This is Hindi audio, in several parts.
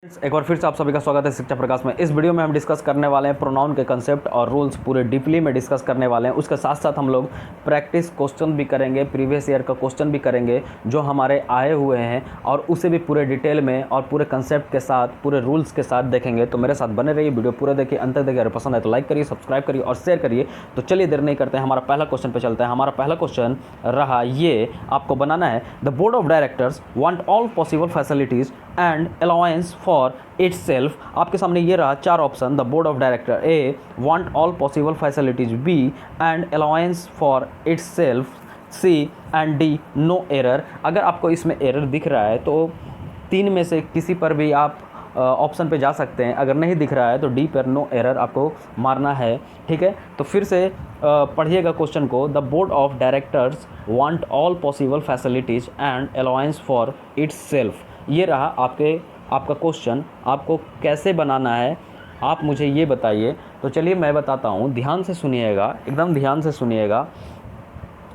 एक बार फिर से आप सभी का स्वागत है शिक्षा प्रकाश में। इस वीडियो में हम डिस्कस करने वाले हैं प्रोनाउन के कंसेप्ट और रूल्स पूरे डीपली में डिस्कस करने वाले हैं। उसके साथ साथ हम लोग प्रैक्टिस क्वेश्चन भी करेंगे, प्रीवियस ईयर का क्वेश्चन भी करेंगे जो हमारे आए हुए हैं, और उसे भी पूरे डिटेल में और पूरे कंसेप्ट के साथ, पूरे रूल्स के साथ देखेंगे। तो मेरे साथ बने रहिए, वीडियो पूरा देखिए, अंत तक देखिए। अगर पसंद है तो लाइक करिए, सब्सक्राइब करिए और शेयर करिए। तो चलिए देर नहीं करते हैं, हमारा पहला क्वेश्चन पे चलते हैं। हमारा पहला क्वेश्चन रहा ये, आपको बनाना है the board of directors want all possible facilities and allowance for its self. आपके सामने ये रहा चार option. The board of director A want all possible facilities, B and allowance for its self, C and D no error. अगर आपको इसमें एरर दिख रहा है तो तीन में से किसी पर भी आप ऑप्शन पे जा सकते हैं। अगर नहीं दिख रहा है तो डी पर नो एरर आपको मारना है। ठीक है, तो फिर से पढ़िएगा क्वेश्चन को। The board of directors want all possible facilities and allowance for its self. ये रहा आपका क्वेश्चन। आपको कैसे बनाना है आप मुझे ये बताइए। तो चलिए मैं बताता हूँ, ध्यान से सुनिएगा, एकदम ध्यान से सुनिएगा,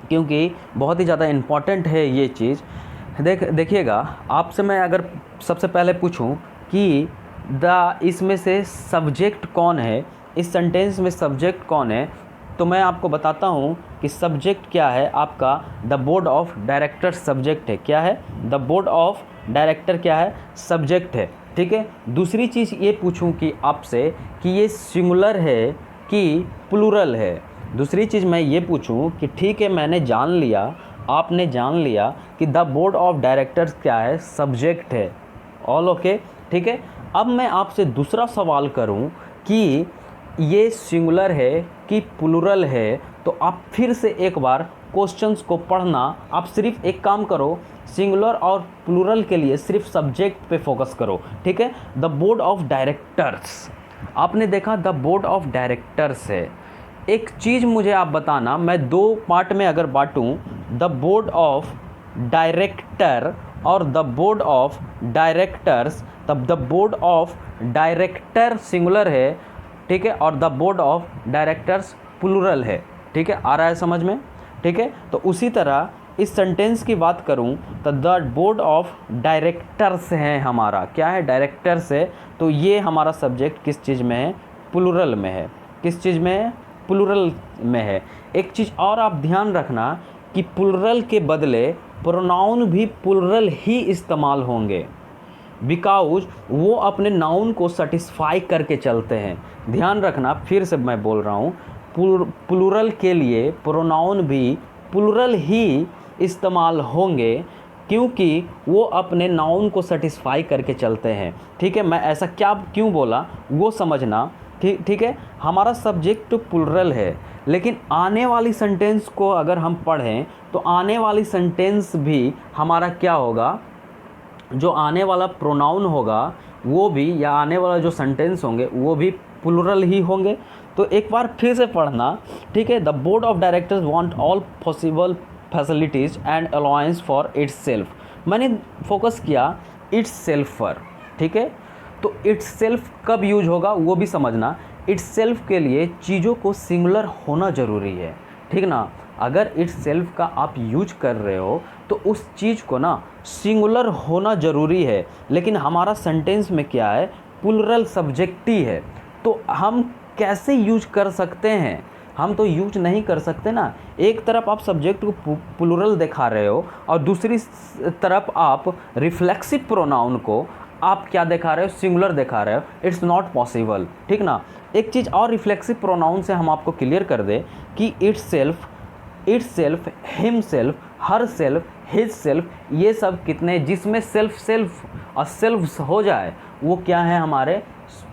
क्योंकि बहुत ही ज़्यादा इम्पॉर्टेंट है ये चीज़। देखिएगा, आपसे मैं अगर सबसे पहले पूछूं कि इसमें से सब्जेक्ट कौन है, इस सेंटेंस में सब्जेक्ट कौन है, तो मैं आपको बताता हूँ कि सब्जेक्ट क्या है आपका। The board of director subject है। क्या है? द बोर्ड ऑफ डायरेक्टर क्या है? सब्जेक्ट है। ठीक है, दूसरी चीज़ ये पूछूं कि आपसे कि ये सिंगुलर है कि प्लूरल है। दूसरी चीज़ मैं ये पूछूं कि ठीक है, मैंने जान लिया, आपने जान लिया कि द बोर्ड ऑफ डायरेक्टर्स क्या है? सब्जेक्ट है। All okay. ठीक है, अब मैं आपसे दूसरा सवाल करूं कि ये सिंगुलर है कि प्लूरल है, तो आप फिर से एक बार क्वेश्चंस को पढ़ना। आप सिर्फ एक काम करो, सिंगुलर और प्लूरल के लिए सिर्फ सब्जेक्ट पे फोकस करो। ठीक है, द बोर्ड ऑफ डायरेक्टर्स, आपने देखा द बोर्ड ऑफ डायरेक्टर्स है। एक चीज़ मुझे आप बताना, मैं दो पार्ट में अगर बांटूं, द बोर्ड ऑफ डायरेक्टर और द बोर्ड ऑफ डायरेक्टर्स, तब the board of director singular है, ठीक है, और the board of directors plural है। ठीक है, आ रहा है समझ में? ठीक है, तो उसी तरह इस सेंटेंस की बात करूं तो द बोर्ड ऑफ डायरेक्टर्स है हमारा। क्या है? डायरेक्टर्स है। तो ये हमारा सब्जेक्ट किस चीज़ में है? प्लूरल में है। किस चीज़ में है? प्लूरल में है। एक चीज़ और आप ध्यान रखना कि प्लूरल के बदले प्रोनाउन भी प्लूरल ही इस्तेमाल होंगे, बिकॉज वो अपने नाउन को सेटिस्फाई करके चलते हैं। ध्यान रखना, फिर से मैं बोल रहा हूँ, प्लूरल के लिए प्रोनाउन भी प्लूरल ही इस्तेमाल होंगे, क्योंकि वो अपने नाउन को सेटिस्फाई करके चलते हैं। ठीक है, मैं ऐसा क्यों बोला वो समझना। ठीक है, हमारा सब्जेक्ट प्लूरल है, लेकिन आने वाली सेंटेंस को अगर हम पढ़ें तो आने वाली सेंटेंस भी हमारा क्या होगा, जो आने वाला प्रोनाउन होगा वो भी, या आने वाला जो सेंटेंस होंगे वो भी प्लूरल ही होंगे। तो एक बार फिर से पढ़ना। ठीक है, the board of directors want all possible facilities and allowance for its self. मैंने फोकस किया इट्स सेल्फ पर। ठीक है, तो इट्स सेल्फ कब यूज होगा वो भी समझना। इट्स सेल्फ के लिए चीज़ों को सिंगुलर होना ज़रूरी है। ठीक ना, अगर इट्स सेल्फ का आप यूज कर रहे हो तो उस चीज़ को ना सिंगुलर होना ज़रूरी है। लेकिन हमारा सेंटेंस में क्या है? प्लूरल सब्जेक्ट ही है। तो हम कैसे यूज कर सकते हैं? हम तो यूज नहीं कर सकते ना। एक तरफ आप सब्जेक्ट को प्लूरल दिखा रहे हो और दूसरी तरफ आप रिफ्लेक्सिव प्रोनाउन को आप क्या दिखा रहे हो? सिंगुलर दिखा रहे हो। It's not possible. ठीक ना। एक चीज़ और रिफ्लेक्सिव प्रोनाउन से हम आपको क्लियर कर दें कि it's self, him self, her self, his self, ये सब कितने, जिसमें सेल्फ और सेल्फ्स हो जाए वो क्या है? हमारे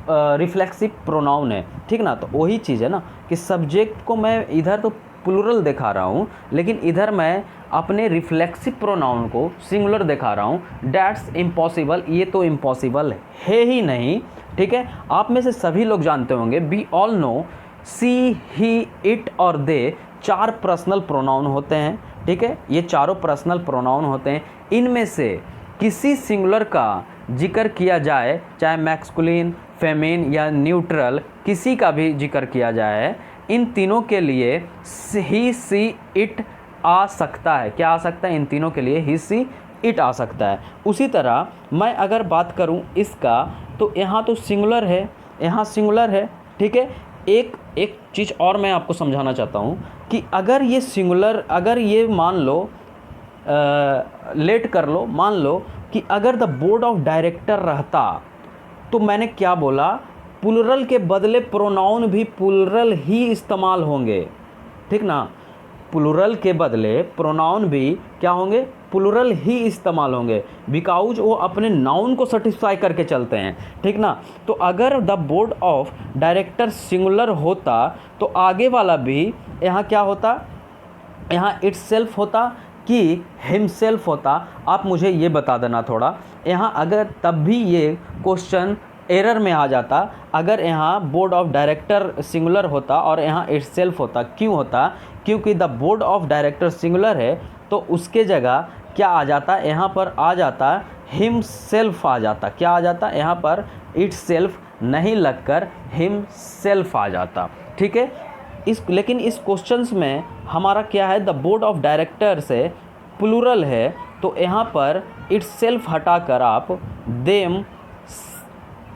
रिफ्लेक्सिव प्रोनाउन है। ठीक ना, तो वही चीज़ है ना कि सब्जेक्ट को मैं इधर तो प्लूरल दिखा रहा हूँ, लेकिन इधर मैं अपने रिफ्लेक्सिव प्रोनाउन को सिंगुलर दिखा रहा हूँ। डैट्स इम्पॉसिबल, ये तो इम्पॉसिबल है ही नहीं। ठीक है, आप में से सभी लोग जानते होंगे, we all know, she, he, it और दे चार पर्सनल प्रोनाउन होते हैं। ठीक है, ये चारों पर्सनल प्रोनाउन होते हैं। इनमें से किसी सिंगुलर का जिक्र किया जाए, चाहे मैस्कुलिन, फेमिन या न्यूट्रल, किसी का भी जिक्र किया जाए, इन तीनों के लिए ही, सी, इट आ सकता है। क्या आ सकता है? इन तीनों के लिए ही, सी, इट आ सकता है। उसी तरह मैं अगर बात करूं इसका, तो यहाँ तो सिंगुलर है, यहाँ सिंगुलर है, ठीक है। एक चीज़ और मैं आपको समझाना चाहता हूँ कि अगर ये सिंगुलर, अगर ये मान लो लेट कर लो, मान लो कि अगर द बोर्ड ऑफ डायरेक्टर रहता, तो मैंने क्या बोला, प्लुरल के बदले प्रोनाउन भी प्लुरल ही इस्तेमाल होंगे, ठीक ना। प्लुरल के बदले प्रोनाउन भी क्या होंगे, प्लुरल ही इस्तेमाल होंगे, बिकॉज वो अपने नाउन को सेटिस्फाई करके चलते हैं, ठीक ना। तो अगर the board of director singular होता तो आगे वाला भी यहाँ क्या होता, यहाँ इटसेल्फ होता कि हिमसेल्फ होता। आप मुझे ये बता देना थोड़ा, यहाँ अगर तब भी ये क्वेश्चन एरर में आ जाता अगर यहाँ बोर्ड ऑफ डायरेक्टर सिंगुलर होता और यहाँ इटसेल्फ होता। क्यों होता, क्योंकि the board of director singular है तो उसके जगह क्या आ जाता, यहाँ पर आ जाता हिमसेल्फ आ जाता। क्या आ जाता, यहाँ पर इटसेल्फ नहीं लगकर हिमसेल्फ आ जाता, ठीक है। लेकिन इस क्वेश्चंस में हमारा क्या है, द बोर्ड ऑफ डायरेक्टर से प्लुरल है तो यहाँ पर इटसेल्फ हटाकर आप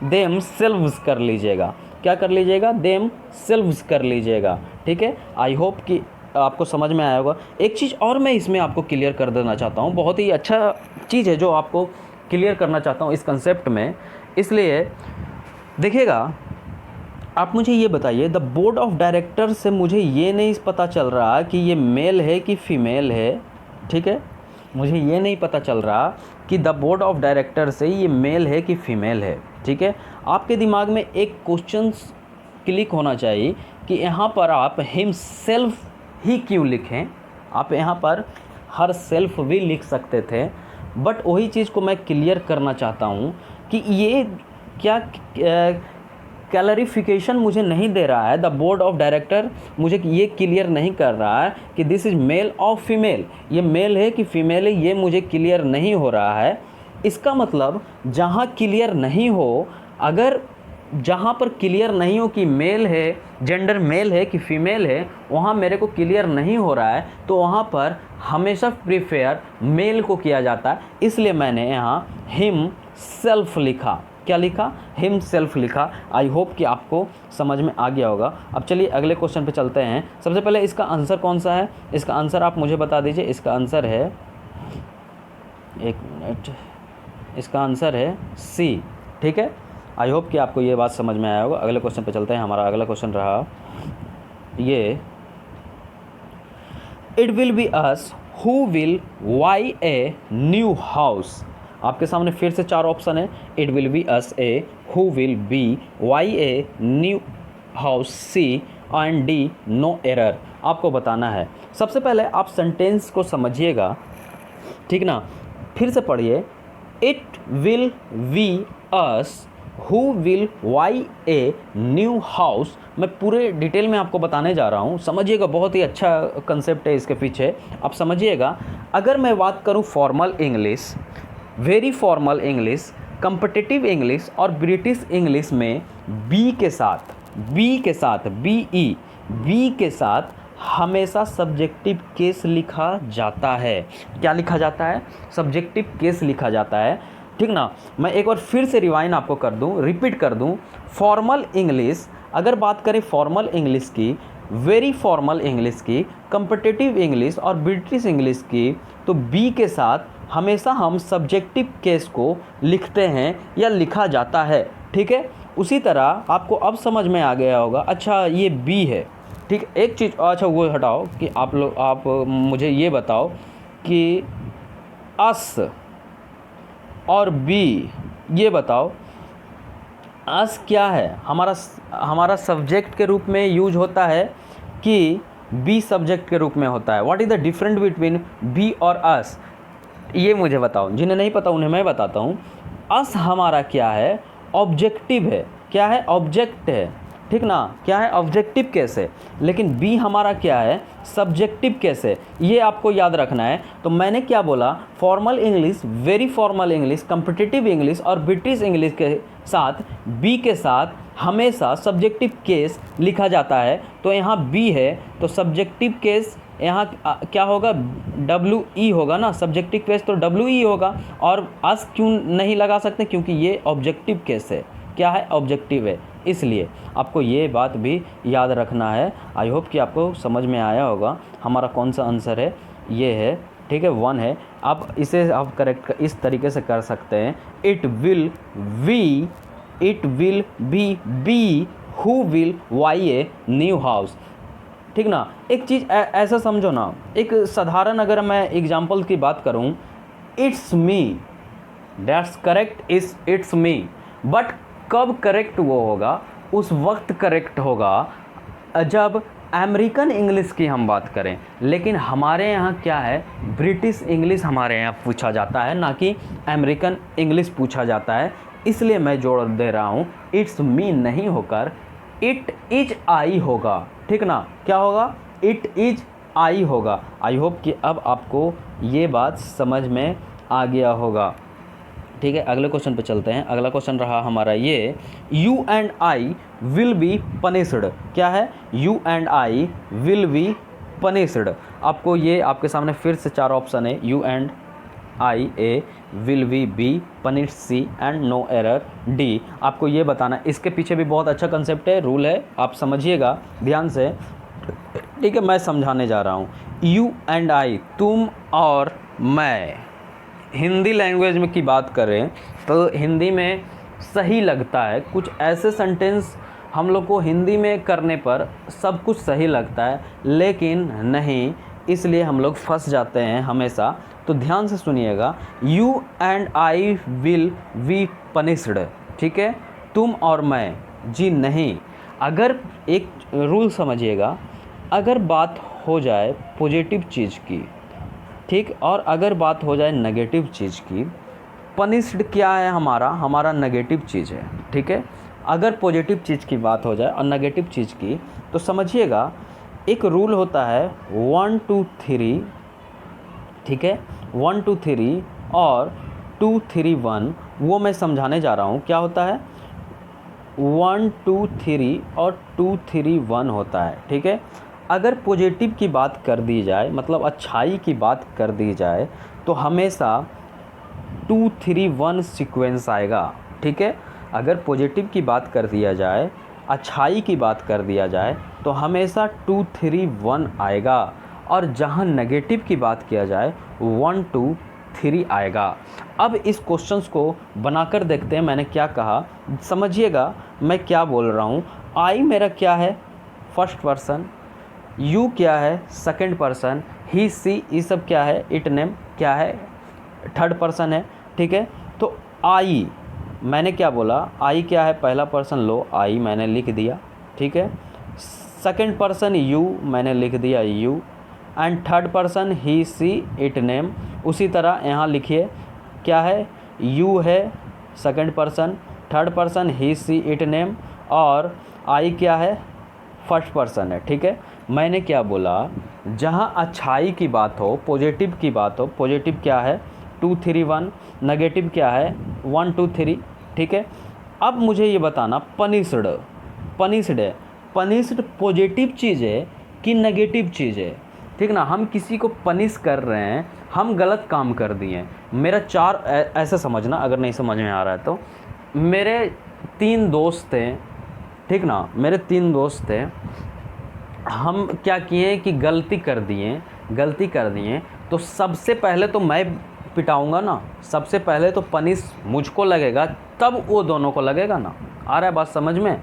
देम सेल्व्स कर लीजिएगा। क्या कर लीजिएगा, देम सेल्व्स कर लीजिएगा, ठीक है। आई होप कि आपको समझ में आया होगा। एक चीज़ और मैं इसमें आपको क्लियर कर देना चाहता हूँ, बहुत ही अच्छा चीज़ है जो आपको क्लियर करना चाहता हूँ इस कंसेप्ट में। इसलिए देखिएगा, आप मुझे ये बताइए, द बोर्ड ऑफ डायरेक्टर से मुझे ये नहीं पता चल रहा कि ये मेल है कि फीमेल है, ठीक है। मुझे ये नहीं पता चल रहा कि द बोर्ड ऑफ डायरेक्टर से ये मेल है कि फीमेल है, ठीक है। आपके दिमाग में एक क्वेश्चन क्लिक होना चाहिए कि यहाँ पर आप हिमसेल्फ ही क्यों लिखें। आप यहाँ पर हर सेल्फ भी लिख सकते थे, बट वही चीज़ को मैं क्लियर करना चाहता हूँ कि ये क्या क्लैरिफिकेशन मुझे नहीं दे रहा है। द बोर्ड ऑफ डायरेक्टर मुझे ये क्लियर नहीं कर रहा है कि दिस इज़ मेल और फीमेल, ये मेल है कि फीमेल है, ये मुझे क्लियर नहीं हो रहा है। इसका मतलब जहाँ क्लियर नहीं हो, अगर जहाँ पर क्लियर नहीं हो कि मेल है, जेंडर मेल है कि फीमेल है, वहाँ मेरे को क्लियर नहीं हो रहा है, तो वहाँ पर हमेशा प्रीफेयर मेल को किया जाता है। इसलिए मैंने यहाँ हिम सेल्फ लिखा। क्या लिखा, हिम सेल्फ लिखा। आई होप कि आपको समझ में आ गया होगा। अब चलिए अगले क्वेश्चन पे चलते हैं। सबसे पहले इसका आंसर कौन सा है, इसका आंसर आप मुझे बता दीजिए। इसका आंसर है, एक मिनट, इसका आंसर है सी, ठीक है। आई होप कि आपको ये बात समझ में आया होगा। अगले क्वेश्चन पे चलते हैं। हमारा अगला क्वेश्चन रहा ये, it will be us who will buy a new house. आपके सामने फिर से 4 ऑप्शन है। It will be us A, who will B, buy a new house, C and D no error. आपको बताना है। सबसे पहले आप सेंटेंस को समझिएगा, ठीक ना। फिर से पढ़िए, it will be us who will buy a new house. मैं पूरे डिटेल में आपको बताने जा रहा हूँ, समझिएगा। बहुत ही अच्छा कंसेप्ट है इसके पीछे, आप समझिएगा। अगर मैं बात करूँ formal English, very formal English, competitive English और ब्रिटिश इंग्लिश में बी के साथ बी के साथ हमेशा सब्जेक्टिव केस लिखा जाता है। क्या लिखा जाता है, सब्जेक्टिव केस लिखा जाता है, ठीक ना। मैं एक बार फिर से आपको रिपीट कर दूं। फॉर्मल इंग्लिश, अगर बात करें फॉर्मल इंग्लिश की, वेरी फॉर्मल इंग्लिश की, कम्पिटिटिव इंग्लिश और ब्रिटिश इंग्लिश की, तो बी के साथ हमेशा हम सब्जेक्टिव केस को लिखते हैं या लिखा जाता है, ठीक है। उसी तरह आपको अब समझ में आ गया होगा। अच्छा ये बी है, ठीक। एक चीज़, अच्छा वो हटाओ कि आप मुझे ये बताओ कि अस और बी, ये बताओ अस क्या है, हमारा सब्जेक्ट के रूप में यूज होता है कि बी सब्जेक्ट के रूप में होता है। What is the difference between be और अस, ये मुझे बताओ। जिन्हें नहीं पता उन्हें मैं बताता हूँ। अस हमारा क्या है, ऑब्जेक्टिव है। क्या है, ऑब्जेक्ट है, ठीक ना। क्या है, ऑब्जेक्टिव केस है। लेकिन बी हमारा क्या है, सब्जेक्टिव केस है। ये आपको याद रखना है। तो मैंने क्या बोला, formal English, very formal English, competitive English और ब्रिटिश इंग्लिश के साथ बी के साथ हमेशा सब्जेक्टिव केस लिखा जाता है। तो यहाँ बी है तो सब्जेक्टिव केस यहाँ क्या होगा, WE होगा ना, सब्जेक्टिव केस तो WE होगा। और अस क्यों नहीं लगा सकते, क्योंकि ये ऑब्जेक्टिव केस है। क्या है, ऑब्जेक्टिव है, इसलिए आपको ये बात भी याद रखना है। आई होप कि आपको समझ में आया होगा हमारा कौन सा आंसर है, ये है, ठीक है, 1 है। आप इसे आप करेक्ट इस तरीके से कर सकते हैं, it will be who will by A new house, ठीक ना। एक चीज़ ऐसा समझो ना, एक साधारण अगर मैं एग्जाम्पल की बात करूं, it's me, that's correct, it's me, but कब करेक्ट वो होगा, उस वक्त करेक्ट होगा जब अमेरिकन इंग्लिश की हम बात करें। लेकिन हमारे यहाँ क्या है, ब्रिटिश इंग्लिश हमारे यहाँ पूछा जाता है, ना कि अमेरिकन इंग्लिश पूछा जाता है। इसलिए मैं जोड़ दे रहा हूँ, इट्स मी नहीं होकर इट इज आई होगा, ठीक ना। क्या होगा, इट इज आई होगा। आई होप कि अब आपको ये बात समझ में आ गया होगा, ठीक है। अगले क्वेश्चन पे चलते हैं। अगला क्वेश्चन रहा हमारा ये, you and I will be punished. क्या है, you and I will be punished. आपको ये आपके सामने फिर से 4 ऑप्शन है, you and I A, will we B, punish C and no error D. आपको ये बताना, इसके पीछे भी बहुत अच्छा कंसेप्ट है, रूल है, आप समझिएगा ध्यान से, ठीक है। मैं समझाने जा रहा हूँ, यू एंड आई, तुम और मैं। हिंदी लैंग्वेज में की बात करें तो हिंदी में सही लगता है, कुछ ऐसे सेंटेंस हम लोग को हिंदी में करने पर सब कुछ सही लगता है, लेकिन नहीं, इसलिए हम लोग फंस जाते हैं हमेशा। तो ध्यान से सुनिएगा, you and I will be punished, ठीक है, तुम और मैं, जी नहीं। अगर एक रूल समझिएगा, अगर बात हो जाए पॉजिटिव चीज़ की, ठीक, और अगर बात हो जाए नेगेटिव चीज़ की, पनिश्ड क्या है, हमारा नेगेटिव चीज़ है, ठीक है। अगर पॉजिटिव चीज़ की बात हो जाए और नेगेटिव चीज़ की, तो समझिएगा एक रूल होता है 1 2 3, ठीक है, 1 2 3 और 2 3 1, वो मैं समझाने जा रहा हूँ। क्या होता है, 1 2 3 और 2 3 1 होता है, ठीक है। अगर पॉजिटिव की बात कर दी जाए, मतलब अच्छाई की बात कर दी जाए, तो हमेशा 2 3 1 सीक्वेंस आएगा, ठीक है। अगर पॉजिटिव की बात कर दिया जाए, अच्छाई की बात कर दिया जाए, तो हमेशा 2 3 1 आएगा। और जहाँ नेगेटिव की बात किया जाए, 1 2 3 आएगा। अब इस क्वेश्चंस को बनाकर देखते हैं, मैंने क्या कहा समझिएगा, मैं क्या बोल रहा हूँ। आई मेरा क्या है, फर्स्ट पर्सन, यू क्या है, सेकंड पर्सन, ही सी ये सब क्या है, इट नेम क्या है, थर्ड पर्सन है, ठीक है। तो आई मैंने क्या बोला, आई क्या है, पहला पर्सन, लो आई मैंने लिख दिया, ठीक है। सेकंड पर्सन यू मैंने लिख दिया, you, and third person he see it name. उसी तरह यहाँ लिखिए, क्या है, यू है second person, third person he see it name, और आई क्या है, फर्स्ट पर्सन है, ठीक है। मैंने क्या बोला, जहाँ अच्छाई की बात हो, पॉजिटिव की बात हो, पॉजिटिव क्या है 2 3 1, नेगेटिव क्या है 1 2 3, ठीक है। अब मुझे ये बताना, पनिश्ड है, पनिश्ड पॉजिटिव चीज़ है कि नेगेटिव चीज़ है, ठीक ना। हम किसी को पनिश कर रहे हैं, हम गलत काम कर दिए। मेरा ऐसे समझना, अगर नहीं समझ में आ रहा है तो, मेरे 3 दोस्त थे, ठीक ना, मेरे 3 दोस्त थे। हम क्या किए कि गलती कर दिए, तो सबसे पहले तो मैं पिटाऊंगा ना, सबसे पहले तो पनिश मुझको लगेगा, तब वो दोनों को लगेगा ना। आ रहा है बात समझ में।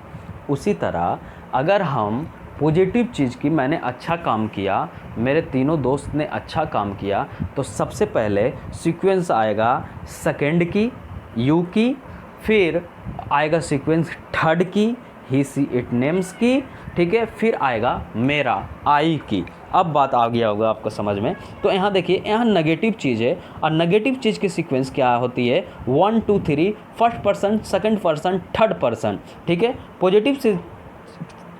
उसी तरह अगर हम पॉजिटिव चीज़ की, मैंने अच्छा काम किया, मेरे तीनों दोस्त ने अच्छा काम किया, तो सबसे पहले सीक्वेंस आएगा सेकंड की, यू की, फिर आएगा सीक्वेंस थर्ड की, ही सी इट नेम्स की, ठीक है, फिर आएगा मेरा आई की। अब बात आ गया होगा आपको समझ में। तो यहाँ देखिए, यहाँ नेगेटिव चीज़ है, और नेगेटिव चीज़ की सीक्वेंस क्या होती है, 1 2 3, first person, second person, third person, ठीक है। पॉजिटिव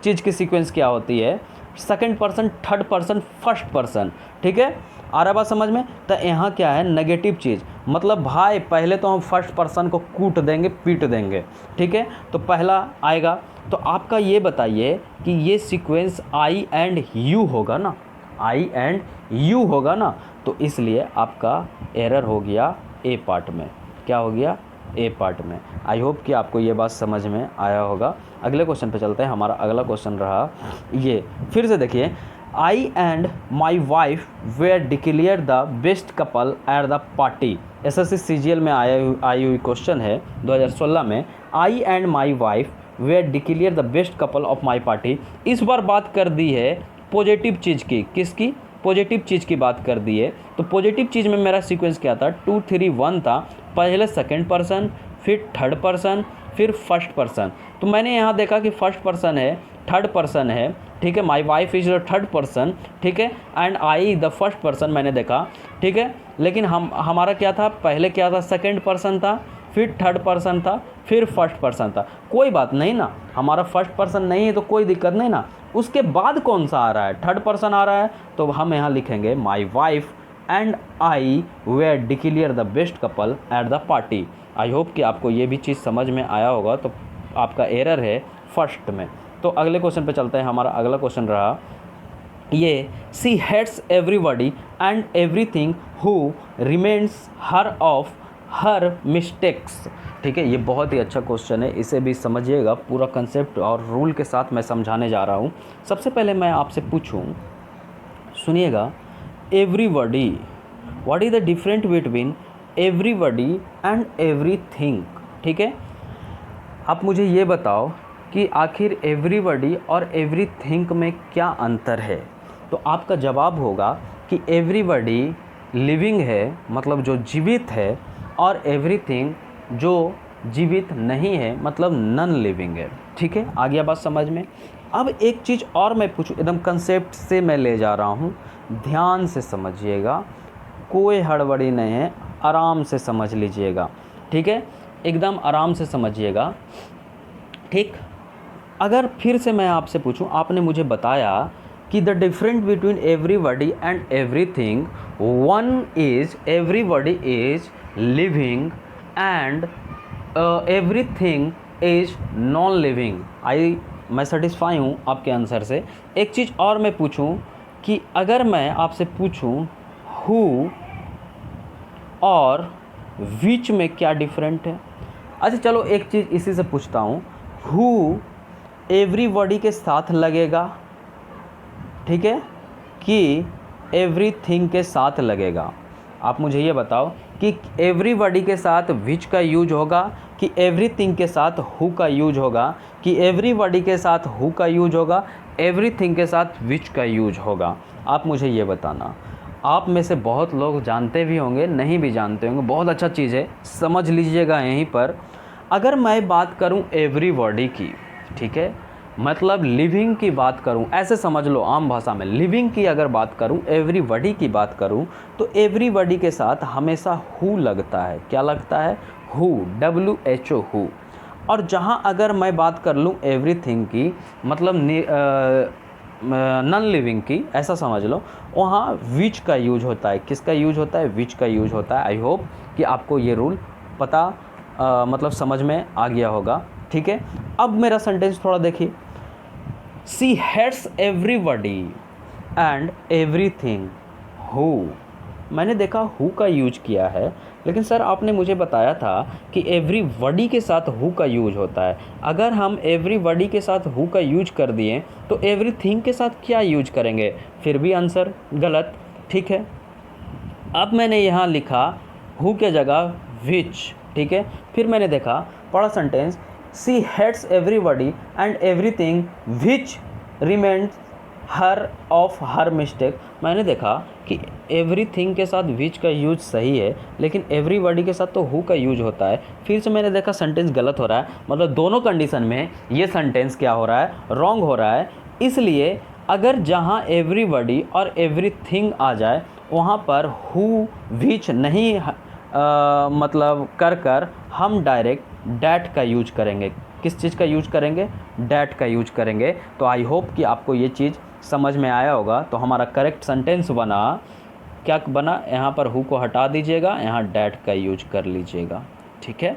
चीज़ की सीक्वेंस क्या होती है, second person, third person, first person, ठीक है। आ रहा बात समझ में। तो यहाँ क्या है, नेगेटिव चीज़, मतलब भाई पहले तो हम फर्स्ट पर्सन को कूट देंगे, पीट देंगे, ठीक है। तो पहला आएगा, तो आपका ये बताइए कि ये सीक्वेंस आई एंड यू होगा ना, आई एंड यू होगा ना, तो इसलिए आपका एरर हो गया ए पार्ट में। क्या हो गया? ए पार्ट में। आई होप कि आपको ये बात समझ में आया होगा। अगले क्वेश्चन पे चलते हैं। हमारा अगला क्वेश्चन रहा ये, फिर से देखिए, I and my wife were declare the best couple at the party. SSC CGL में आई हुई क्वेश्चन है 2016 में। I and my wife were declare the best couple of my party. इस बार बात कर दी है पॉजिटिव चीज़ की। किसकी? पॉजिटिव चीज़ की बात कर दी है। तो पॉजिटिव चीज़ में मेरा सीक्वेंस क्या था? 2 3 1 था। पहले सेकंड पर्सन, फिर थर्ड पर्सन, फिर फर्स्ट पर्सन। तो मैंने यहाँ देखा कि फर्स्ट पर्सन है, थर्ड पर्सन है, ठीक है, my wife is the third person, ठीक है, and I the first person मैंने देखा, ठीक है। लेकिन हमारा क्या था? पहले क्या था? सेकंड पर्सन था, फिर थर्ड पर्सन था, फिर फर्स्ट पर्सन था। कोई बात नहीं ना, हमारा फर्स्ट पर्सन नहीं है तो कोई दिक्कत नहीं ना। उसके बाद कौन सा आ रहा है? थर्ड पर्सन आ रहा है, तो हम यहाँ लिखेंगे my wife and I were declare the best couple at the party. I hope कि आपको ये भी चीज़ समझ में आया होगा। तो आपका एरर है फर्स्ट में। तो अगले क्वेश्चन पे चलते हैं। हमारा अगला क्वेश्चन रहा ये, she hates everybody and everything who remains her of her mistakes. ठीक है, ये बहुत ही अच्छा क्वेश्चन है, इसे भी समझिएगा। पूरा कंसेप्ट और रूल के साथ मैं समझाने जा रहा हूँ। सबसे पहले मैं आपसे पूछूँ, सुनिएगा, everybody, what is the different between everybody and everything? ठीक है, आप मुझे ये बताओ कि आखिर एवरीबॉडी और एवरीथिंग में क्या अंतर है। तो आपका जवाब होगा कि एवरीबॉडी लिविंग है, मतलब जो जीवित है, और एवरीथिंग जो जीवित नहीं है, मतलब नॉन लिविंग है। ठीक है, आ गया बात समझ में? अब एक चीज़ और मैं पूछूं, एकदम कंसेप्ट से मैं ले जा रहा हूं, ध्यान से समझिएगा, कोई हड़बड़ी नहीं है, आराम से समझ लीजिएगा। ठीक है, एकदम आराम से समझिएगा। ठीक, अगर फिर से मैं आपसे पूछूं, आपने मुझे बताया कि the different between everybody and everything, one is everybody is living and everything is non living. मैं सेटिस्फाई हूँ आपके आंसर से। एक चीज़ और मैं पूछूं कि अगर मैं आपसे पूछूं हु और विच में क्या डिफरेंट है। अच्छा चलो एक चीज़ इसी से पूछता हूँ, हु एवरीबॉडी के साथ लगेगा, ठीक है, कि एवरीथिंग के साथ लगेगा? आप मुझे ये बताओ कि एवरीबॉडी के साथ विच का यूज होगा, कि एवरीथिंग के साथ हु का यूज होगा, कि एवरीबॉडी के साथ हु का यूज होगा, एवरीथिंग के साथ विच का यूज होगा? आप मुझे ये बताना। आप में से बहुत लोग जानते भी होंगे, नहीं भी जानते होंगे, बहुत अच्छा चीज़ है, समझ लीजिएगा यहीं पर। अगर मैं बात करूं एवरीबॉडी की, ठीक है, मतलब लिविंग की बात करूं, ऐसे समझ लो आम भाषा में, लिविंग की अगर बात करूं, एवरीबॉडी की बात करूं, तो एवरीबॉडी के साथ हमेशा हु लगता है। क्या लगता है? Who, WHO, who. और जहां अगर मैं बात कर लूं एवरीथिंग की, मतलब नॉन लिविंग की, ऐसा समझ लो, वहाँ विच का यूज होता है। किसका यूज होता है? विच का यूज होता है। आई होप कि आपको ये रूल पता मतलब समझ में आ गया होगा। ठीक है, अब मेरा सेंटेंस थोड़ा देखिए, she hates everybody and everything who. मैंने देखा हु का यूज किया है, लेकिन सर आपने मुझे बताया था कि एवरीबॉडी के साथ हु का यूज होता है। अगर हम एवरीबॉडी के साथ हु का यूज कर दिए तो एवरीथिंग के साथ क्या यूज करेंगे? फिर भी आंसर गलत। ठीक है, अब मैंने यहाँ लिखा हु के जगह विच, ठीक है, फिर मैंने देखा, पढ़ा sentence, she hates everybody and everything which reminds her of her mistake. मैंने देखा कि एवरीथिंग के साथ विच का यूज सही है, लेकिन एवरीबॉडी के साथ तो हु का यूज होता है। फिर से मैंने देखा सेंटेंस गलत हो रहा है, मतलब दोनों कंडीशन में ये सेंटेंस क्या हो रहा है? रॉन्ग हो रहा है। इसलिए अगर जहाँ एवरीबॉडी और एवरीथिंग आ जाए, वहाँ पर हु विच नहीं मतलब कर हम डायरेक्ट डैट का यूज करेंगे। किस चीज़ का यूज करेंगे? डैट का यूज करेंगे। तो आई होप कि आपको ये चीज़ समझ में आया होगा। तो हमारा करेक्ट सेंटेंस बना, क्या बना? यहाँ पर हु को हटा दीजिएगा, यहाँ डैट का यूज कर लीजिएगा। ठीक है,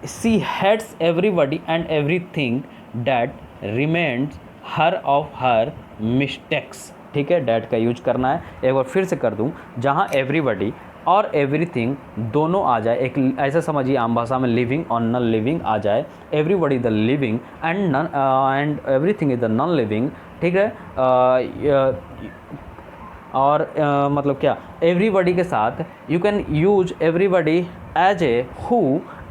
she hates everybody and everything that remains her of her mistakes. ठीक है, डैट का यूज करना है। एक बार फिर से कर दूं, जहां एवरीबॉडी और एवरीथिंग दोनों आ जाए, एक ऐसा समझिए आम भाषा में लिविंग और नॉन लिविंग आ जाए, everybody the living and non and everything is the non living, ठीक है। और मतलब क्या, एवरीबॉडी के साथ you can use everybody as a who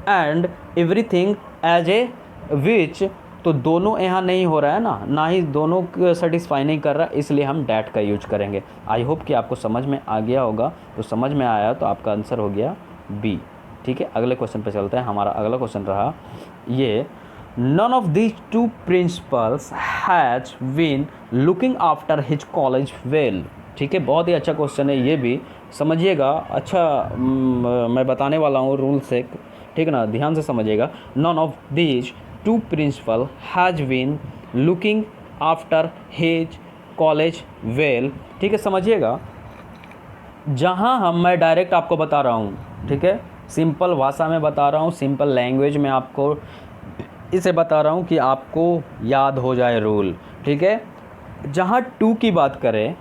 and everything as a which, तो दोनों यहाँ नहीं हो रहा है ना ही दोनों सेटिस्फाई नहीं कर रहा, इसलिए हम डैट का यूज करेंगे। आई होप कि आपको समझ में आ गया होगा। तो समझ में आया तो आपका आंसर हो गया बी, ठीक है। अगले क्वेश्चन पे चलते हैं। हमारा अगला क्वेश्चन रहा ये, none of these two principals has been looking after his college well, ठीक है। बहुत ही अच्छा क्वेश्चन है ये भी, समझिएगा। अच्छा मैं बताने वाला हूँ रूल से, ठीक है ना, ध्यान से समझिएगा। None of these two principal has been looking after his college well, ठीक है, समझिएगा। जहाँ मैं डायरेक्ट आपको बता रहा हूँ, ठीक है, सिंपल भाषा में बता रहा हूँ, सिंपल लैंग्वेज में आपको इसे बता रहा हूँ कि आपको याद हो जाए रूल, ठीक है। जहाँ टू की बात करें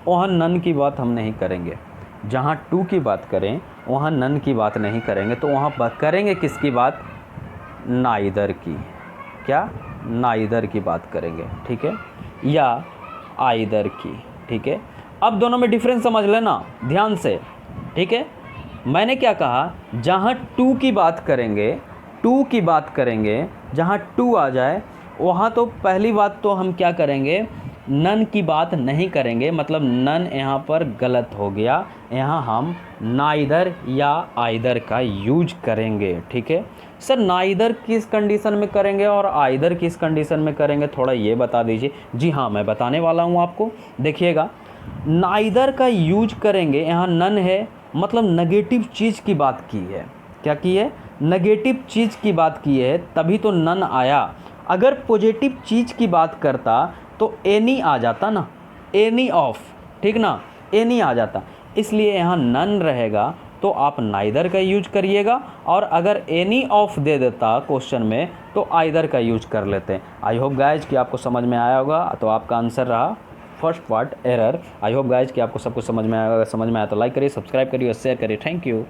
वहाँ नन की बात हम नहीं करेंगे, जहाँ टू की बात करें वहाँ नन की बात नहीं करेंगे, तो वहाँ करेंगे किसकी बात, नाइदर की, क्या, नाइदर की बात करेंगे, ठीक है, या आइदर की, ठीक है। अब दोनों में डिफरेंस समझ लेना ध्यान से, ठीक है। मैंने क्या कहा, जहाँ टू की बात करेंगे, टू की बात करेंगे, जहाँ टू आ जाए वहाँ तो पहली बात तो हम क्या करेंगे, नन की बात नहीं करेंगे, मतलब नन यहाँ पर गलत हो गया, यहाँ हम नाइदर या आइदर का यूज करेंगे, ठीक है। सर नाइदर किस कंडीशन में करेंगे और आइदर किस कंडीशन में करेंगे, थोड़ा ये बता दीजिए। जी हाँ, मैं बताने वाला हूँ आपको, देखिएगा। नाइदर का यूज करेंगे, यहाँ नन है, मतलब नेगेटिव चीज़ की बात की है, क्या की है, नेगेटिव चीज़ की बात की है, तभी तो नन आया। अगर पॉजिटिव चीज़ की बात करता तो एनी आ जाता ना, एनी ऑफ, ठीक ना, एनी आ जाता, इसलिए यहाँ नन रहेगा, तो आप नाइदर का यूज करिएगा। और अगर एनी ऑफ दे देता क्वेश्चन में तो आइदर का यूज कर लेते हैं। आई होप गाइज कि आपको समझ में आया होगा। तो आपका आंसर रहा first part error. I hope guys कि आपको सब कुछ समझ में आया होगा। समझ में आया तो लाइक करिए, सब्सक्राइब करिए और शेयर करिए। Thank you.